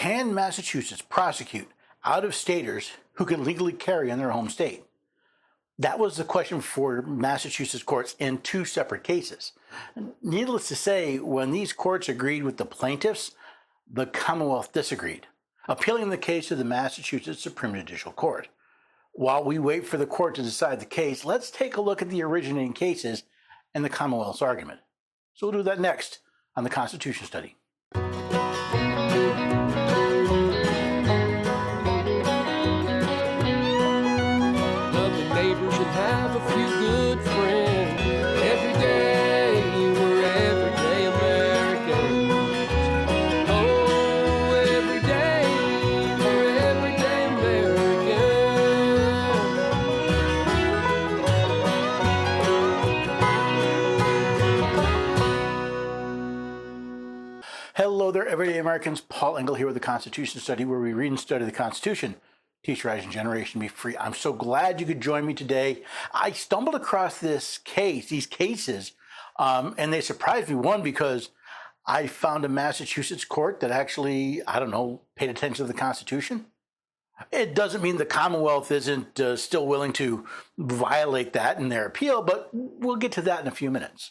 Can Massachusetts prosecute out-of-staters who can legally carry in their home state? That was the question for Massachusetts courts in two separate cases. Needless to say, when these courts agreed with the plaintiffs, the Commonwealth disagreed, appealing the case to the Massachusetts Supreme Judicial Court. While we wait for the court to decide the case, let's take a look at the originating cases and the Commonwealth's argument. So we'll do that next on the Constitution Study. Neighbors and have a few good friends. Every day we're everyday Americans. Oh, every day we're everyday Americans. Hello there, everyday Americans. Paul Engel here with the Constitution Study, where we read and study the Constitution. Teach, Rise, and Generation Be Free. I'm so glad you could join me today. I stumbled across these cases, and they surprised me. One, because I found a Massachusetts court that actually, paid attention to the Constitution. It doesn't mean the Commonwealth isn't still willing to violate that in their appeal, but we'll get to that in a few minutes.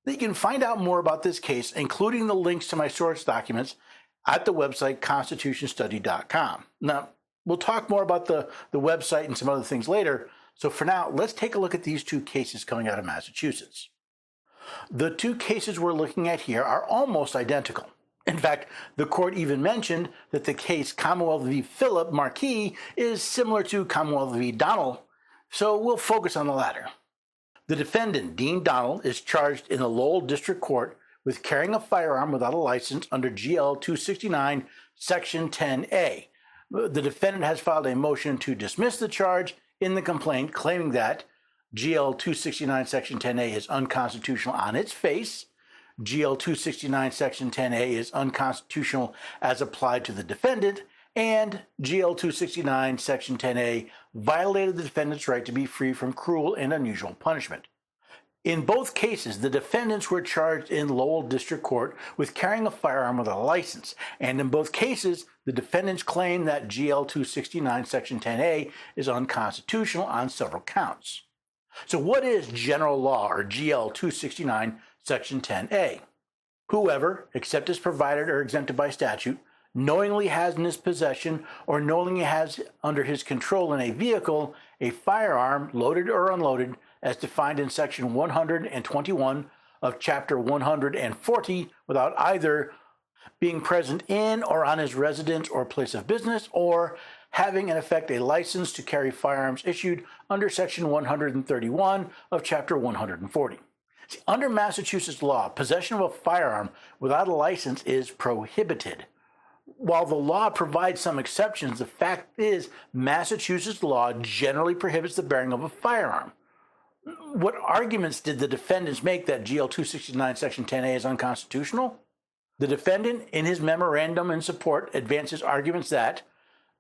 You can find out more about this case, including the links to my source documents, at the website constitutionstudy.com. Now, we'll talk more about the website and some other things later. So for now, let's take a look at these two cases coming out of Massachusetts. The two cases we're looking at here are almost identical. In fact, the court even mentioned that the case Commonwealth v. Philip Marquis is similar to Commonwealth v. Donald, so we'll focus on the latter. The defendant, Dean Donald, is charged in the Lowell District Court with carrying a firearm without a license under GL 269, Section 10A. The defendant has filed a motion to dismiss the charge in the complaint, claiming that GL 269 Section 10A is unconstitutional on its face, GL 269 Section 10A is unconstitutional as applied to the defendant, and GL 269 Section 10A violated the defendant's right to be free from cruel and unusual punishment. In both cases, the defendants were charged in Lowell District Court with carrying a firearm without a license, and in both cases, the defendants claim that GL 269 Section 10A is unconstitutional on several counts. So what is general law, or GL 269 Section 10A? Whoever, except as provided or exempted by statute, knowingly has in his possession or knowingly has under his control in a vehicle a firearm, loaded or unloaded, as defined in Section 121 of Chapter 140, without either being present in or on his residence or place of business, or having in effect a license to carry firearms issued under Section 131 of Chapter 140. See, under Massachusetts law, possession of a firearm without a license is prohibited. While the law provides some exceptions, the fact is Massachusetts law generally prohibits the bearing of a firearm. What arguments did the defendants make that GL 269 Section 10A is unconstitutional? The defendant, in his memorandum in support, advances arguments that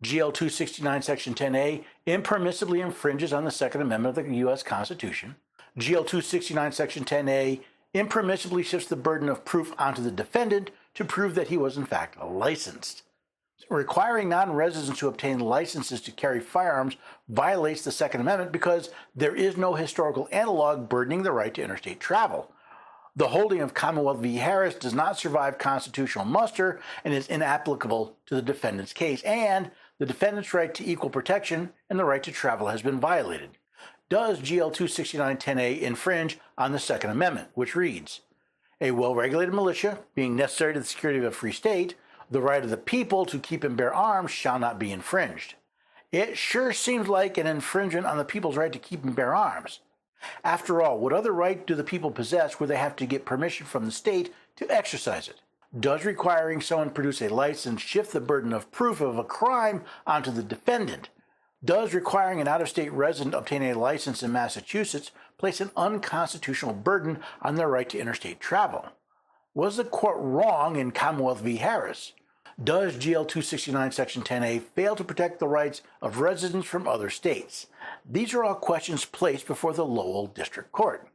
GL 269 Section 10A impermissibly infringes on the Second Amendment of the U.S. Constitution. GL 269 Section 10A impermissibly shifts the burden of proof onto the defendant to prove that he was in fact licensed. Requiring non-residents to obtain licenses to carry firearms violates the Second Amendment because there is no historical analog burdening the right to interstate travel. The holding of Commonwealth v. Harris does not survive constitutional muster and is inapplicable to the defendant's case, and the defendant's right to equal protection and the right to travel has been violated. Does GL 269 10A infringe on the Second Amendment, which reads, "A well-regulated militia, being necessary to the security of a free state, the right of the people to keep and bear arms shall not be infringed." It sure seems like an infringement on the people's right to keep and bear arms. After all, what other right do the people possess where they have to get permission from the state to exercise it? Does requiring someone produce a license shift the burden of proof of a crime onto the defendant? Does requiring an out-of-state resident obtain a license in Massachusetts place an unconstitutional burden on their right to interstate travel? Was the court wrong in Commonwealth v. Harris? Does GL 269 Section 10A fail to protect the rights of residents from other states? These are all questions placed before the Lowell District Court.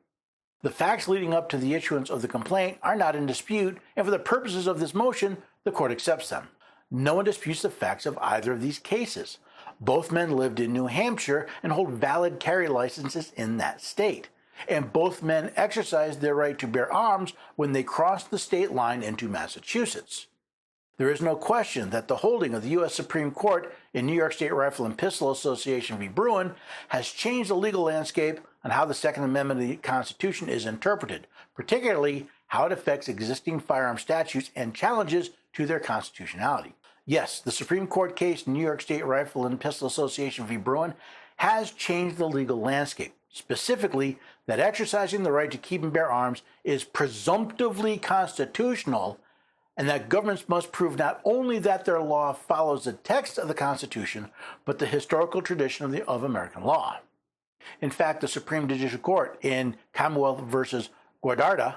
The facts leading up to the issuance of the complaint are not in dispute, and for the purposes of this motion, the court accepts them. No one disputes the facts of either of these cases. Both men lived in New Hampshire and hold valid carry licenses in that state. And both men exercised their right to bear arms when they crossed the state line into Massachusetts. There is no question that the holding of the U.S. Supreme Court in New York State Rifle and Pistol Association v. Bruin has changed the legal landscape on how the Second Amendment of the Constitution is interpreted, particularly how it affects existing firearm statutes and challenges to their constitutionality. Yes, the Supreme Court case in New York State Rifle and Pistol Association v. Bruin has changed the legal landscape, specifically that exercising the right to keep and bear arms is presumptively constitutional, and that governments must prove not only that their law follows the text of the Constitution, but the historical tradition of American law. In fact, the Supreme Judicial Court in Commonwealth versus Guardarda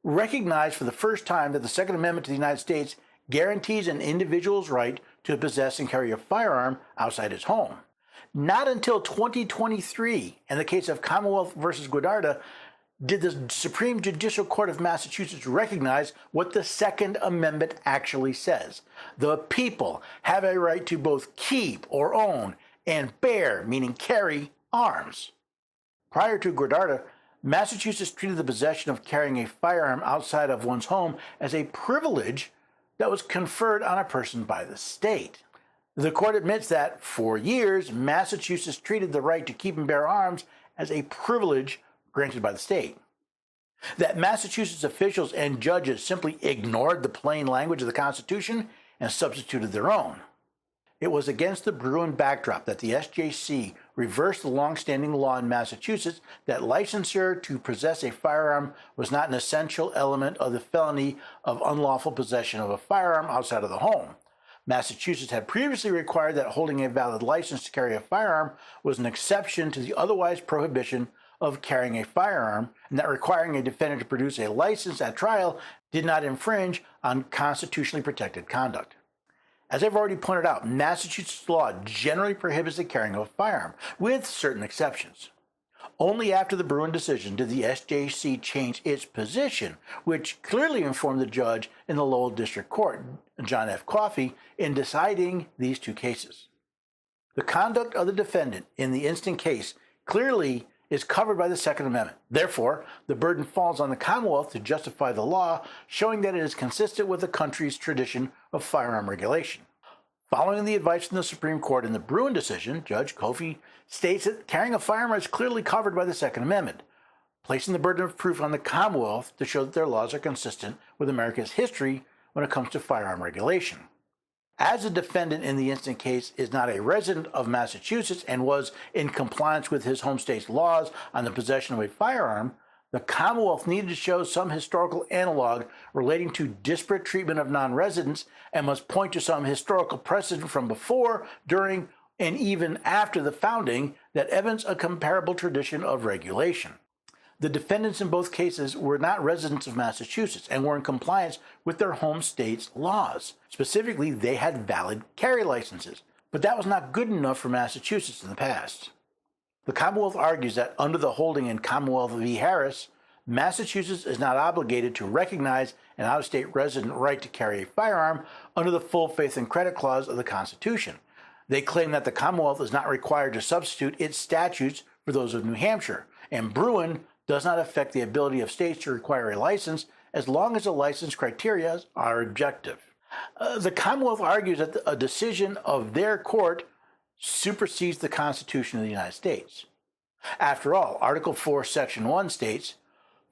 recognized for the first time that the Second Amendment to the United States guarantees an individual's right to possess and carry a firearm outside his home. Not until 2023, in the case of Commonwealth versus Guardarda, did the Supreme Judicial Court of Massachusetts recognize what the Second Amendment actually says. The people have a right to both keep or own and bear, meaning carry, arms. Prior to Guardarda, Massachusetts treated the possession of carrying a firearm outside of one's home as a privilege that was conferred on a person by the state. The court admits that, for years, Massachusetts treated the right to keep and bear arms as a privilege granted by the state. That Massachusetts officials and judges simply ignored the plain language of the Constitution and substituted their own. It was against the Bruin backdrop that the SJC reversed the long-standing law in Massachusetts that licensure to possess a firearm was not an essential element of the felony of unlawful possession of a firearm outside of the home. Massachusetts had previously required that holding a valid license to carry a firearm was an exception to the otherwise prohibition of carrying a firearm, and that requiring a defendant to produce a license at trial did not infringe on constitutionally protected conduct. As I've already pointed out, Massachusetts law generally prohibits the carrying of a firearm, with certain exceptions. Only after the Bruin decision did the SJC change its position, which clearly informed the judge in the Lowell District Court, John F. Coffey, in deciding these two cases. The conduct of the defendant in the instant case clearly is covered by the Second Amendment. Therefore, the burden falls on the Commonwealth to justify the law, showing that it is consistent with the country's tradition of firearm regulation. Following the advice from the Supreme Court in the Bruin decision, Judge Coffey states that carrying a firearm is clearly covered by the Second Amendment, placing the burden of proof on the Commonwealth to show that their laws are consistent with America's history when it comes to firearm regulation. As the defendant in the instant case is not a resident of Massachusetts and was in compliance with his home state's laws on the possession of a firearm, the Commonwealth needed to show some historical analog relating to disparate treatment of non-residents and must point to some historical precedent from before, during, and even after the founding that evidence a comparable tradition of regulation. The defendants in both cases were not residents of Massachusetts and were in compliance with their home state's laws. Specifically, they had valid carry licenses, but that was not good enough for Massachusetts in the past. The Commonwealth argues that under the holding in Commonwealth v. Harris, Massachusetts is not obligated to recognize an out-of-state resident right to carry a firearm under the full faith and credit clause of the Constitution. They claim that the Commonwealth is not required to substitute its statutes for those of New Hampshire, and Bruin does not affect the ability of states to require a license as long as the license criteria are objective. The Commonwealth argues that a decision of their court supersedes the Constitution of the United States. After all, Article 4, Section 1 states,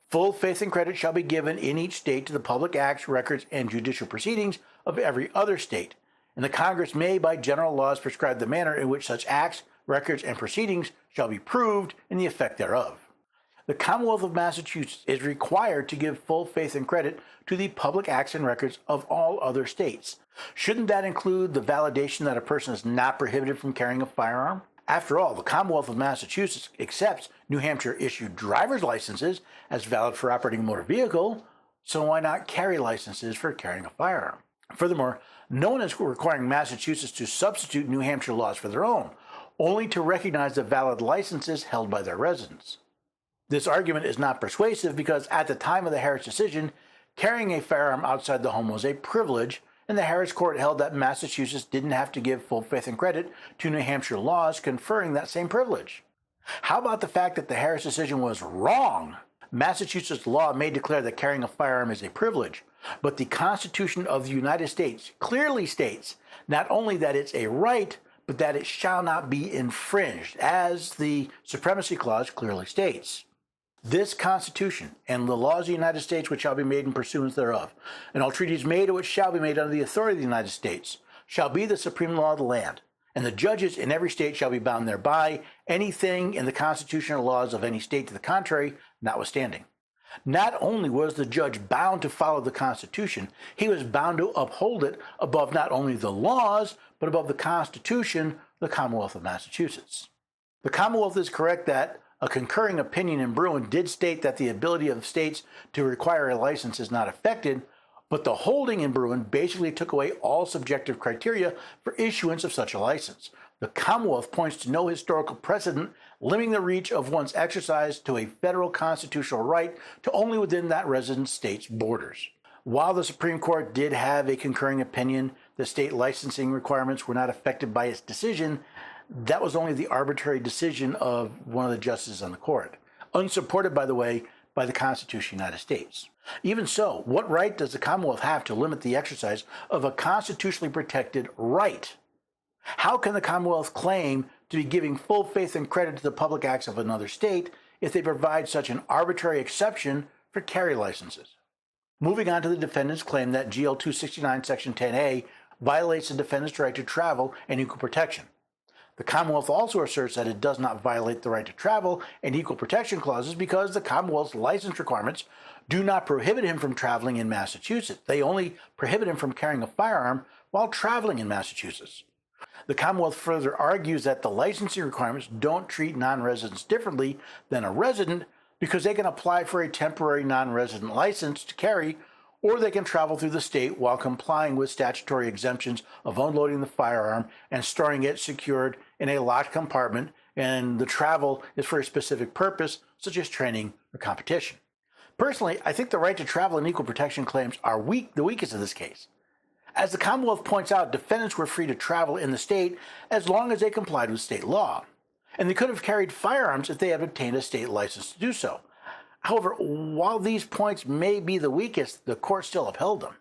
"Full faith and credit shall be given in each state to the public acts, records, and judicial proceedings of every other state, and the Congress may by general laws prescribe the manner in which such acts, records, and proceedings shall be proved and the effect thereof." The Commonwealth of Massachusetts is required to give full faith and credit to the public acts and records of all other states. Shouldn't that include the validation that a person is not prohibited from carrying a firearm? After all, the Commonwealth of Massachusetts accepts New Hampshire-issued driver's licenses as valid for operating a motor vehicle, so why not carry licenses for carrying a firearm? Furthermore, no one is requiring Massachusetts to substitute New Hampshire laws for their own, only to recognize the valid licenses held by their residents. This argument is not persuasive because at the time of the Harris decision, carrying a firearm outside the home was a privilege, and the Harris Court held that Massachusetts didn't have to give full faith and credit to New Hampshire laws conferring that same privilege. How about the fact that the Harris decision was wrong? Massachusetts law may declare that carrying a firearm is a privilege, but the Constitution of the United States clearly states not only that it's a right, but that it shall not be infringed, as the Supremacy Clause clearly states. This Constitution and the laws of the United States which shall be made in pursuance thereof, and all treaties made or which shall be made under the authority of the United States, shall be the supreme law of the land, and the judges in every state shall be bound thereby, anything in the Constitution or laws of any state to the contrary notwithstanding. Not only was the judge bound to follow the Constitution, he was bound to uphold it above not only the laws, but above the Constitution, the Commonwealth of Massachusetts. The Commonwealth is correct that a concurring opinion in Bruin did state that the ability of states to require a license is not affected, but the holding in Bruin basically took away all subjective criteria for issuance of such a license. The Commonwealth points to no historical precedent limiting the reach of one's exercise to a federal constitutional right to only within that resident state's borders. While the Supreme Court did have a concurring opinion that state licensing requirements were not affected by its decision, that was only the arbitrary decision of one of the justices on the court, unsupported, by the way, by the Constitution of the United States. Even so, what right does the Commonwealth have to limit the exercise of a constitutionally protected right? How can the Commonwealth claim to be giving full faith and credit to the public acts of another state if they provide such an arbitrary exception for carry licenses? Moving on to the defendant's claim that GL 269 Section 10A violates the defendant's right to travel and equal protection. The Commonwealth also asserts that it does not violate the right to travel and equal protection clauses because the Commonwealth's license requirements do not prohibit him from traveling in Massachusetts. They only prohibit him from carrying a firearm while traveling in Massachusetts. The Commonwealth further argues that the licensing requirements don't treat non-residents differently than a resident because they can apply for a temporary non-resident license to carry, or they can travel through the state while complying with statutory exemptions of unloading the firearm and storing it secured in a locked compartment, and the travel is for a specific purpose, such as training or competition. Personally, I think the right to travel and equal protection claims are the weakest in this case. As the Commonwealth points out, defendants were free to travel in the state as long as they complied with state law, and they could have carried firearms if they had obtained a state license to do so. However, while these points may be the weakest, the court still upheld them.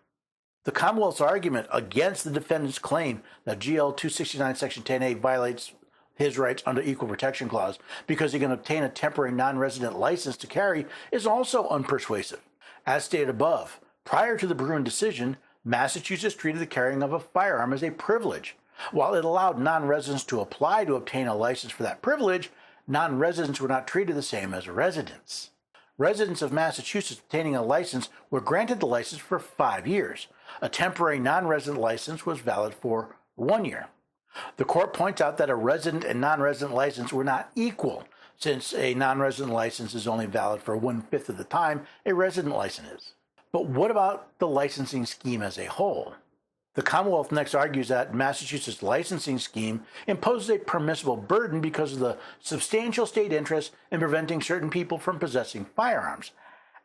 The Commonwealth's argument against the defendant's claim that GL 269 Section 10A violates his rights under Equal Protection Clause because he can obtain a temporary non-resident license to carry is also unpersuasive. As stated above, prior to the Bruin decision, Massachusetts treated the carrying of a firearm as a privilege. While it allowed non-residents to apply to obtain a license for that privilege, non-residents were not treated the same as residents. Residents of Massachusetts obtaining a license were granted the license for 5 years. A temporary non-resident license was valid for 1 year. The court points out that a resident and non-resident license were not equal, since a non-resident license is only valid for 1/5 of the time a resident license is. But what about the licensing scheme as a whole? The Commonwealth next argues that Massachusetts' licensing scheme imposes a permissible burden because of the substantial state interest in preventing certain people from possessing firearms.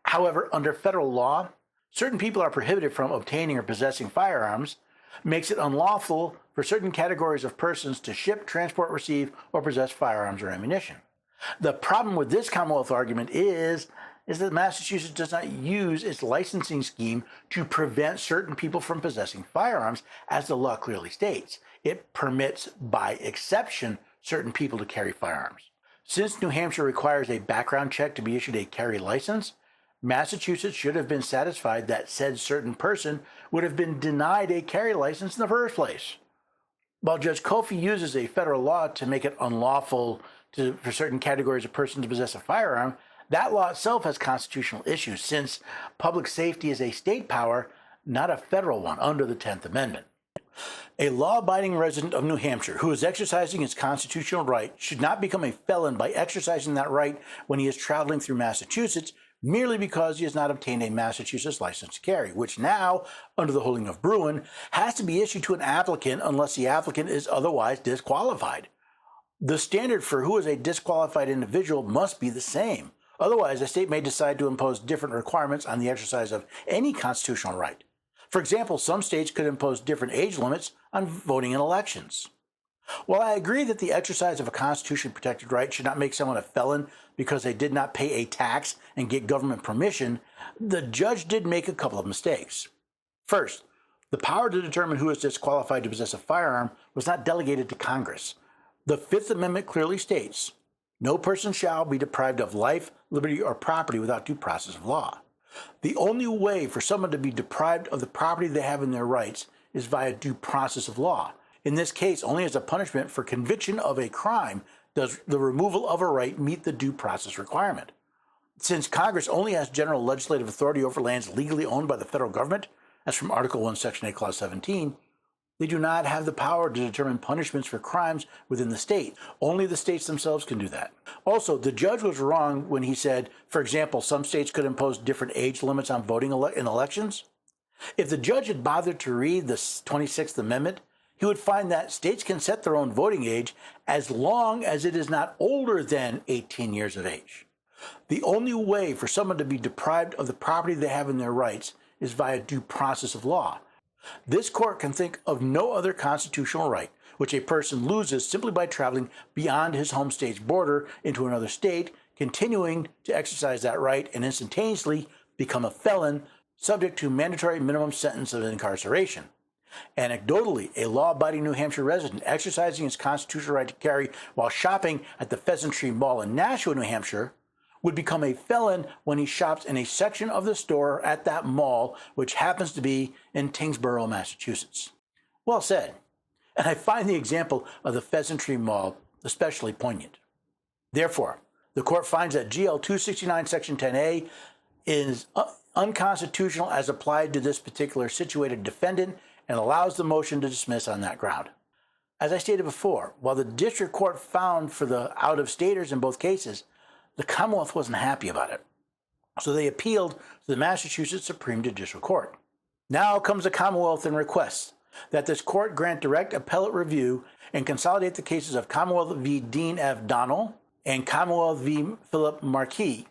However, under federal law, certain people are prohibited from obtaining or possessing firearms, makes it unlawful for certain categories of persons to ship, transport, receive, or possess firearms or ammunition. The problem with this Commonwealth argument is that Massachusetts does not use its licensing scheme to prevent certain people from possessing firearms, as the law clearly states. It permits, by exception, certain people to carry firearms. Since New Hampshire requires a background check to be issued a carry license, Massachusetts should have been satisfied that said certain person would have been denied a carry license in the first place. While Judge Kofi uses a federal law to make it unlawful for certain categories of persons to possess a firearm, that law itself has constitutional issues, since public safety is a state power, not a federal one under the 10th Amendment. A law-abiding resident of New Hampshire who is exercising his constitutional right should not become a felon by exercising that right when he is traveling through Massachusetts merely because he has not obtained a Massachusetts license to carry, which now, under the holding of Bruin, has to be issued to an applicant unless the applicant is otherwise disqualified. The standard for who is a disqualified individual must be the same. Otherwise, a state may decide to impose different requirements on the exercise of any constitutional right. For example, some states could impose different age limits on voting in elections. While I agree that the exercise of a Constitution-protected right should not make someone a felon because they did not pay a tax and get government permission, the judge did make a couple of mistakes. First, the power to determine who is disqualified to possess a firearm was not delegated to Congress. The Fifth Amendment clearly states, "No person shall be deprived of life, liberty, or property without due process of law." The only way for someone to be deprived of the property they have in their rights is via due process of law. In this case, only as a punishment for conviction of a crime does the removal of a right meet the due process requirement. Since Congress only has general legislative authority over lands legally owned by the federal government, as from Article 1, Section 8, Clause 17, they do not have the power to determine punishments for crimes within the state. Only the states themselves can do that. Also, the judge was wrong when he said, for example, some states could impose different age limits on voting in elections. If the judge had bothered to read the 26th Amendment, he would find that states can set their own voting age as long as it is not older than 18 years of age. The only way for someone to be deprived of the property they have in their rights is via due process of law. This court can think of no other constitutional right which a person loses simply by traveling beyond his home state's border into another state, continuing to exercise that right, and instantaneously become a felon subject to mandatory minimum sentence of incarceration. Anecdotally, a law-abiding New Hampshire resident exercising his constitutional right to carry while shopping at the Pheasantry Mall in Nashua, New Hampshire, would become a felon when he shops in a section of the store at that mall, which happens to be in Tyngsboro, Massachusetts. Well said. And I find the example of the Pheasantry Mall especially poignant. Therefore, the court finds that GL 269 Section 10A is unconstitutional as applied to this particular situated defendant and allows the motion to dismiss on that ground. As I stated before, while the district court found for the out-of-staters in both cases, the Commonwealth wasn't happy about it. So they appealed to the Massachusetts Supreme Judicial Court. Now comes the Commonwealth and requests that this court grant direct appellate review and consolidate the cases of Commonwealth v. Dean F. Donnell and Commonwealth v. Philip Marquis.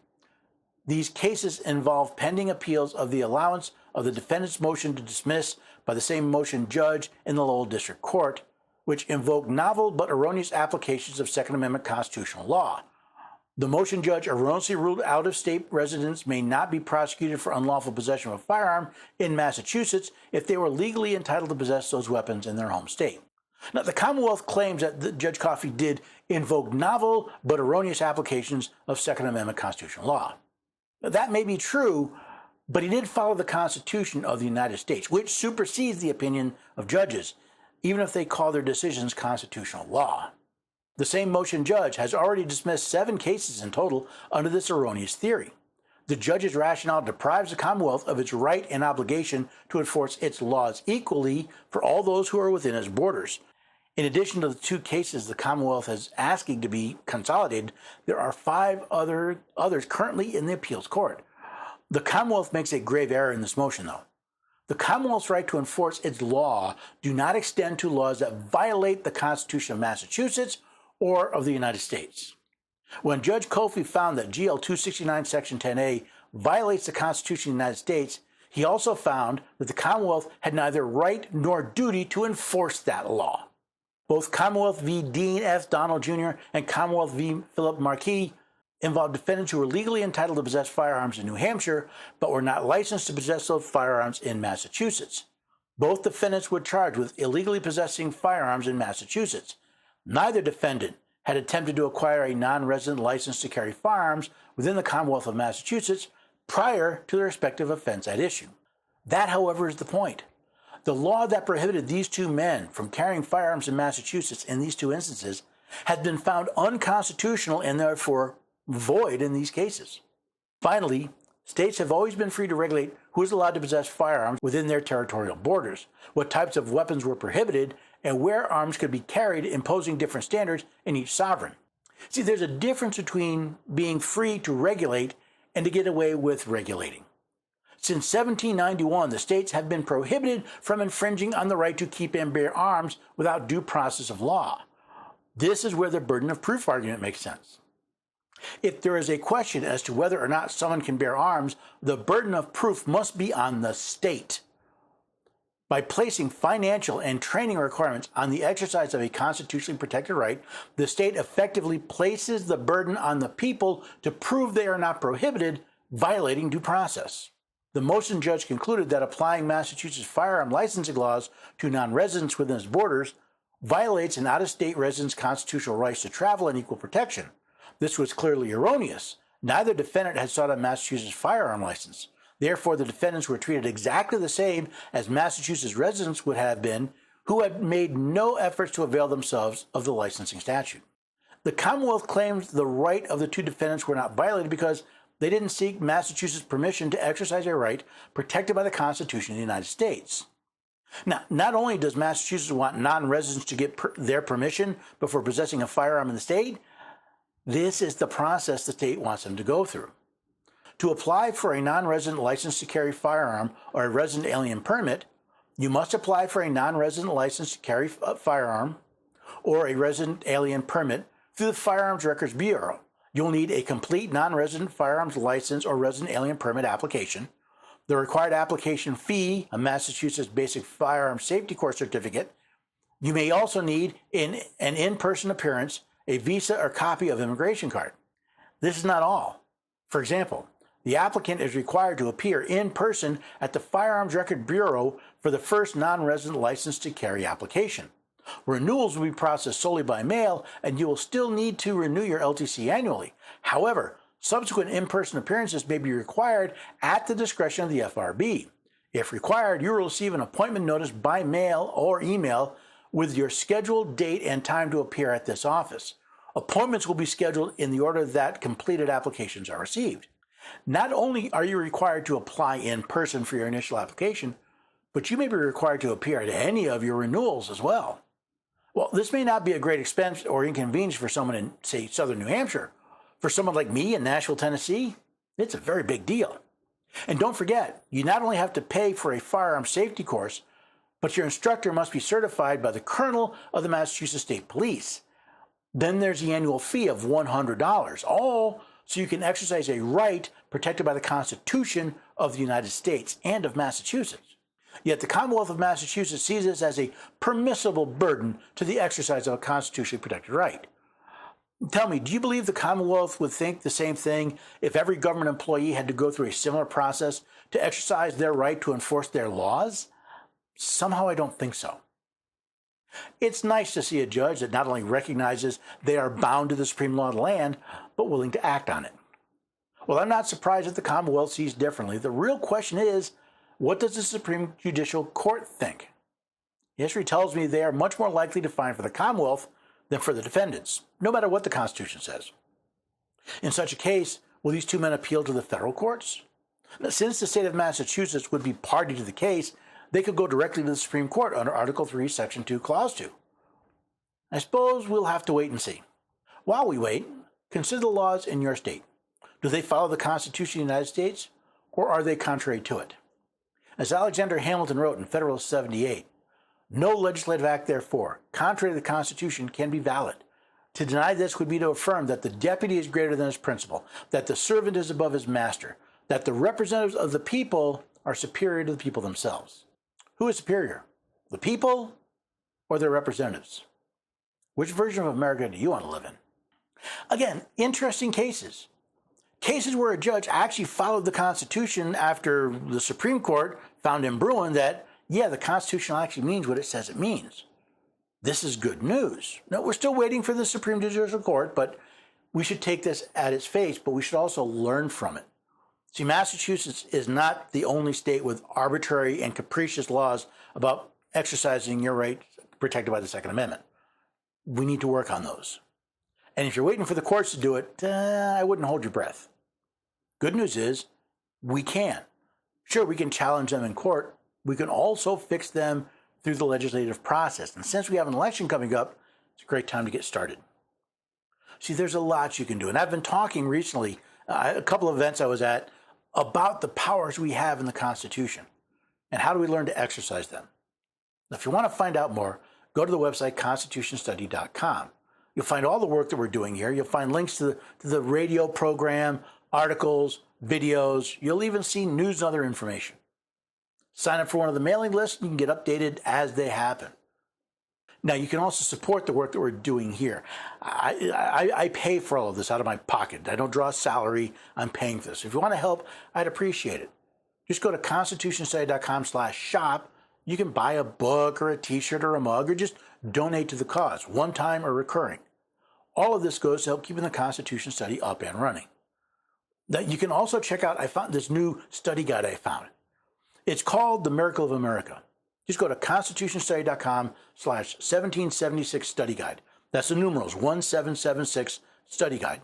These cases involve pending appeals of the allowance of the defendant's motion to dismiss by the same motion judge in the Lowell District Court, which invoke novel but erroneous applications of Second Amendment constitutional law. The motion judge erroneously ruled out-of-state residents may not be prosecuted for unlawful possession of a firearm in Massachusetts if they were legally entitled to possess those weapons in their home state. Now, the Commonwealth claims that Judge Coffey did invoke novel but erroneous applications of Second Amendment constitutional law. Now, that may be true, but he did follow the Constitution of the United States, which supersedes the opinion of judges, even if they call their decisions constitutional law. The same motion judge has already dismissed 7 cases in total under this erroneous theory. The judge's rationale deprives the Commonwealth of its right and obligation to enforce its laws equally for all those who are within its borders. In addition to the 2 cases the Commonwealth is asking to be consolidated, there are 5 others currently in the appeals court. The Commonwealth makes a grave error in this motion, though. The Commonwealth's right to enforce its law do not extend to laws that violate the Constitution of Massachusetts or of the United States. When Judge Coffey found that GL 269 Section 10A violates the Constitution of the United States, he also found that the Commonwealth had neither right nor duty to enforce that law. Both Commonwealth v. Dean F. Donnell Jr. and Commonwealth v. Philip Marquis involved defendants who were legally entitled to possess firearms in New Hampshire, but were not licensed to possess those firearms in Massachusetts. Both defendants were charged with illegally possessing firearms in Massachusetts. Neither defendant had attempted to acquire a non-resident license to carry firearms within the Commonwealth of Massachusetts prior to the respective offense at issue. That, however, is the point. The law that prohibited these 2 men from carrying firearms in Massachusetts in these 2 instances had been found unconstitutional and therefore void in these cases. Finally, states have always been free to regulate who is allowed to possess firearms within their territorial borders, what types of weapons were prohibited, and where arms could be carried, imposing different standards in each sovereign. See, there's a difference between being free to regulate and to get away with regulating. Since 1791, the states have been prohibited from infringing on the right to keep and bear arms without due process of law. This is where the burden of proof argument makes sense. If there is a question as to whether or not someone can bear arms, the burden of proof must be on the state. By placing financial and training requirements on the exercise of a constitutionally protected right, the state effectively places the burden on the people to prove they are not prohibited, violating due process. The motion judge concluded that applying Massachusetts firearm licensing laws to non-residents within its borders violates an out-of-state resident's constitutional rights to travel and equal protection. This was clearly erroneous. Neither defendant had sought a Massachusetts firearm license. Therefore, the defendants were treated exactly the same as Massachusetts residents would have been who had made no efforts to avail themselves of the licensing statute. The Commonwealth claims the right of the two defendants were not violated because they didn't seek Massachusetts permission to exercise a right protected by the Constitution of the United States. Now, not only does Massachusetts want non-residents to get their permission before possessing a firearm in the state, this is the process the state wants them to go through. To apply for a non-resident license to carry firearm or a resident alien permit, you must apply for a non-resident license to carry a firearm or a resident alien permit through the Firearms Records Bureau. You'll need a complete non-resident firearms license or resident alien permit application, the required application fee, a Massachusetts Basic Firearm Safety Course certificate. You may also need an in-person appearance, a visa or copy of immigration card. This is not all. For example, the applicant is required to appear in person at the Firearms Record Bureau for the first non-resident license to carry application. Renewals will be processed solely by mail, and you will still need to renew your LTC annually. However, subsequent in-person appearances may be required at the discretion of the FRB. If required, you will receive an appointment notice by mail or email with your scheduled date and time to appear at this office. Appointments will be scheduled in the order that completed applications are received. Not only are you required to apply in person for your initial application, but you may be required to appear at any of your renewals as well. Well, this may not be a great expense or inconvenience for someone in, say, southern New Hampshire. For someone like me in Nashville, Tennessee, it's a very big deal. And don't forget, you not only have to pay for a firearm safety course, but your instructor must be certified by the Colonel of the Massachusetts State Police. Then there's the annual fee of $100, all so you can exercise a right protected by the Constitution of the United States and of Massachusetts. Yet the Commonwealth of Massachusetts sees this as a permissible burden to the exercise of a constitutionally protected right. Tell me, do you believe the Commonwealth would think the same thing if every government employee had to go through a similar process to exercise their right to enforce their laws? Somehow I don't think so. It's nice to see a judge that not only recognizes they are bound to the supreme law of the land, but willing to act on it. Well, I'm not surprised that the Commonwealth sees differently. The real question is, what does the Supreme Judicial Court think? History tells me they are much more likely to find for the Commonwealth than for the defendants, no matter what the Constitution says. In such a case, will these two men appeal to the federal courts? Now, since the state of Massachusetts would be party to the case, they could go directly to the Supreme Court under Article 3, Section 2, Clause 2. I suppose we'll have to wait and see. While we wait, consider the laws in your state. Do they follow the Constitution of the United States, or are they contrary to it? As Alexander Hamilton wrote in Federalist 78, no legislative act, therefore, contrary to the Constitution, can be valid. To deny this would be to affirm that the deputy is greater than his principal, that the servant is above his master, that the representatives of the people are superior to the people themselves. Who is superior, the people or their representatives? Which version of America do you want to live in? Again, interesting cases. Cases where a judge actually followed the Constitution after the Supreme Court found in Bruin that, yeah, the Constitution actually means what it says it means. This is good news. Now, we're still waiting for the Supreme Judicial Court, but we should take this at its face, but we should also learn from it. See, Massachusetts is not the only state with arbitrary and capricious laws about exercising your right protected by the Second Amendment. We need to work on those. And if you're waiting for the courts to do it, I wouldn't hold your breath. Good news is, we can. Sure, we can challenge them in court. We can also fix them through the legislative process. And since we have an election coming up, it's a great time to get started. See, there's a lot you can do. And I've been talking recently, a couple of events I was at, about the powers we have in the Constitution and how do we learn to exercise them. Now, if you want to find out more, go to the website constitutionstudy.com. You'll find all the work that we're doing here. You'll find links to the radio program, articles, videos. You'll even see news and other information. Sign up for one of the mailing lists and you can get updated as they happen. Now, you can also support the work that we're doing here. I pay for all of this out of my pocket. I don't draw a salary. I'm paying for this. If you want to help, I'd appreciate it. Just go to constitutionstudy.com/shop. You can buy a book or a t-shirt or a mug or just donate to the cause, one time or recurring. All of this goes to help keeping the Constitution Study up and running. Now, you can also check out, I found this new study guide I found. It's called The Miracle of America. Just go to constitutionstudy.com/1776 study guide. That's the numerals, 1776 study guide.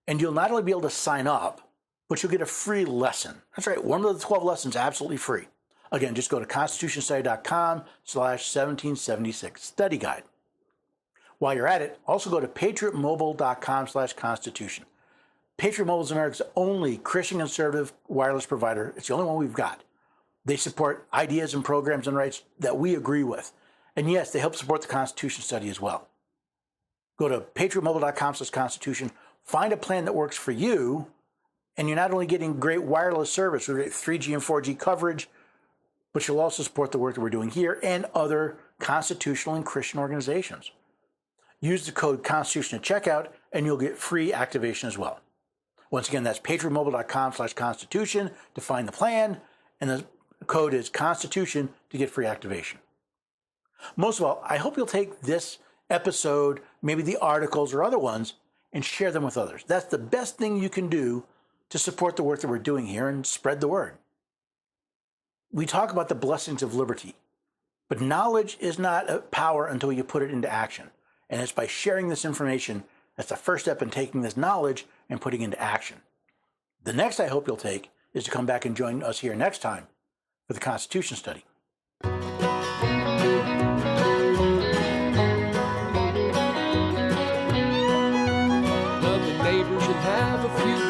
And you'll not only be able to sign up, but you'll get a free lesson. That's right, one of the 12 lessons absolutely free. Again, just go to constitutionstudy.com/1776 study guide. While you're at it, also go to patriotmobile.com/constitution. Patriot Mobile is America's only Christian conservative wireless provider. It's the only one we've got. They support ideas and programs and rights that we agree with. And yes, they help support the Constitution Study as well. Go to patriotmobile.com/constitution, find a plan that works for you, and you're not only getting great wireless service, we get 3G and 4G coverage, but you'll also support the work that we're doing here and other constitutional and Christian organizations. Use the code Constitution at checkout, and you'll get free activation as well. Once again, that's patriotmobile.com/constitution to find the plan, and the code is Constitution to get free activation. Most of all, I hope you'll take this episode, maybe the articles or other ones, and share them with others. That's the best thing you can do to support the work that we're doing here and spread the word. We talk about the blessings of liberty, but knowledge is not a power until you put it into action. And it's by sharing this information that's the first step in taking this knowledge and putting it into action. The next I hope you'll take is to come back and join us here next time for the Constitution Study. Love your neighbors and have a few